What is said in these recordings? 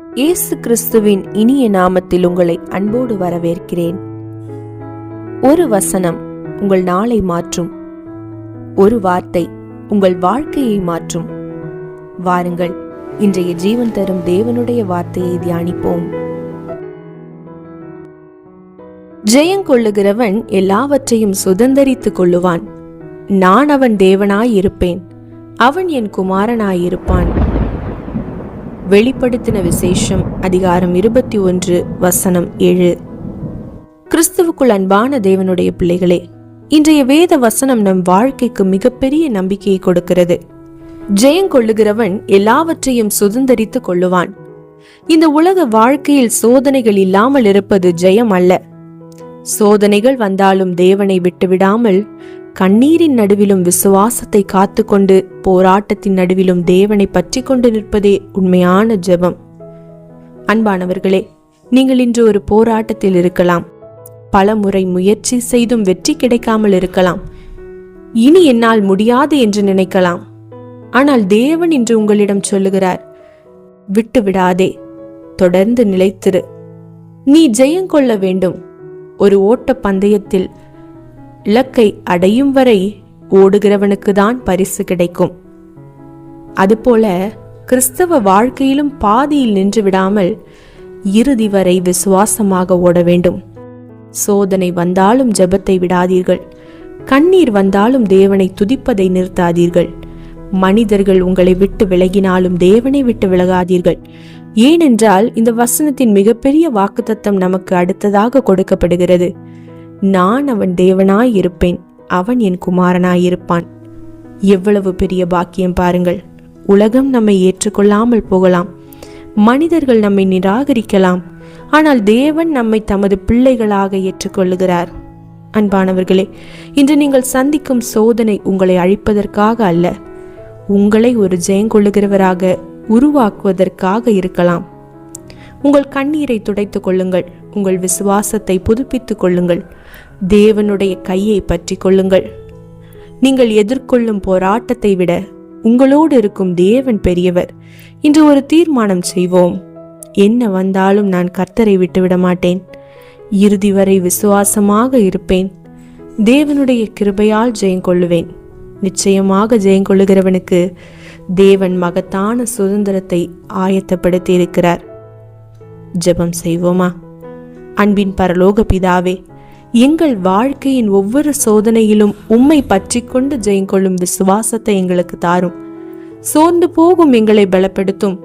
இயேசு கிறிஸ்துவின் இனிய நாமத்தில் உங்களை அன்போடு வரவேற்கிறேன். ஒரு வசனம் உங்கள் நாளை மாற்றும். ஒரு வார்த்தை உங்கள் வாழ்க்கையை மாற்றும். வாருங்கள், இன்றைய ஜீவன் தரும் தேவனுடைய வார்த்தையை தியானிப்போம். ஜெயங்கொள்ளுகிறவன் எல்லாவற்றையும் சுதந்தரித்துக் கொள்ளுவான். நான் அவன் தேவனாயிருப்பேன், அவன் என் குமாரனாயிருப்பான். வெளிப்படுத்தின விசேஷம் அதிகாரம் 21 வசனம் 7. கிறிஸ்துவுக்குள் அன்பான தேவனுடைய பிள்ளைகளே, இன்றைய வேத வசனம் நம் வாழ்க்கைக்கு மிகப்பெரிய நம்பிக்கையை கொடுக்கிறது. ஜெயங்கொள்ளுகிறவன் எல்லாவற்றையும் சுதந்தரித்துக் கொள்ளுவான். இந்த உலக வாழ்க்கையில் சோதனைகள் இல்லாமல் இருப்பது ஜெயம் அல்ல. சோதனைகள் வந்தாலும் தேவனை விட்டுவிடாமல் கண்ணீரின் நடுவிலும் விசுவாசத்தை காத்து கொண்டு போராட்டத்தின் நடுவிலும் தேவனை பற்றி கொண்டு நிற்பதே உண்மையான ஜெபம். அன்பானவர்களே, நீங்கள் இன்று ஒரு போராட்டத்தில் இருக்கலாம். பல முறை முயற்சி செய்தும் வெற்றி கிடைக்காமல் இருக்கலாம். இனி என்னால் முடியாது என்று நினைக்கலாம். ஆனால் தேவன் இன்று உங்களிடம் சொல்லுகிறார், விட்டு விடாதே, தொடர்ந்து நிலைத்திரு. நீ ஜெயங்கொள்ள வேண்டும். ஒரு ஓட்ட பந்தயத்தில் இலக்கை அடையும் வரை ஓடுகிறவனுக்கு தான் பரிசு கிடைக்கும். அதுபோல கிறிஸ்தவ வாழ்க்கையிலும் பாதியில் நின்று விடாமல் இறுதி வரை விசுவாசமாக ஓட வேண்டும். சோதனை வந்தாலும் ஜெபத்தை விடாதீர்கள். கண்ணீர் வந்தாலும் தேவனை துதிப்பதை நிறுத்தாதீர்கள். மனிதர்கள் உங்களை விட்டு விலகினாலும் தேவனை விட்டு விலகாதீர்கள். ஏனென்றால் இந்த வசனத்தின் மிகப்பெரிய வாக்குத்தத்தம் நமக்கு அடுத்ததாக கொடுக்கப்படுகிறது. நான் அவன் தேவனாயிருப்பேன், அவன் என் குமாரனாயிருப்பான். எவ்வளவு பெரிய பாக்கியம் பாருங்கள். உலகம் நம்மை ஏற்றுக்கொள்ளாமல் போகலாம், மனிதர்கள் நம்மை நிராகரிக்கலாம், ஆனால் தேவன் நம்மை தமது பிள்ளைகளாக ஏற்றுக்கொள்ளுகிறார். அன்பானவர்களே, இன்று நீங்கள் சந்திக்கும் சோதனை உங்களை அழிப்பதற்காக அல்ல, உங்களை ஒரு ஜெயங்கொள்ளுகிறவராக உருவாக்குவதற்காக இருக்கலாம். உங்கள் கண்ணீரை துடைத்துக் கொள்ளுங்கள். உங்கள் விசுவாசத்தை புதுப்பித்துக் கொள்ளுங்கள். தேவனுடைய கையை பற்றி கொள்ளுங்கள். நீங்கள் எதிர்கொள்ளும் போராட்டத்தை விட உங்களோடு இருக்கும் தேவன் பெரியவர். இன்று ஒரு தீர்மானம் செய்வோம். என்ன வந்தாலும் நான் கர்த்தரை விட்டுவிட மாட்டேன். இறுதி வரை விசுவாசமாக இருப்பேன். தேவனுடைய கிருபையால் ஜெயங்கொள்ளுவேன். நிச்சயமாக ஜெயங்கொள்ளுகிறவனுக்கு தேவன் மகத்தான சுதந்திரத்தை ஆயத்தப்படுத்தி இருக்கிறார். ஜெபம் செய்வோமா? அன்பின் பரலோக பிதாவே, எங்கள் வாழ்க்கையின் ஒவ்வொரு சோதனையிலும் உம்மை பற்றி கொண்டு ஜெயங்கொள்ளும் விசுவாசத்தை எங்களுக்கு தாரும். சோர்ந்து போகும் எங்களை பலப்படுத்தும்.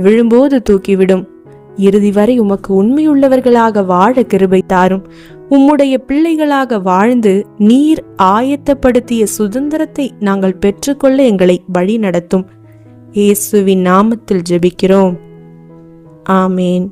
விழும்போது தூக்கிவிடும். இறுதி வரை உமக்கு உண்மையுள்ளவர்களாக வாழ கிருபை தாரும். உம்முடைய பிள்ளைகளாக வாழ்ந்து நீர் ஆயத்தப்படுத்திய சுதந்திரத்தை நாங்கள் பெற்றுக்கொள்ள எங்களை வழி நடத்தும். இயேசுவின் நாமத்தில் ஜெபிக்கிறோம். ஆமேன்.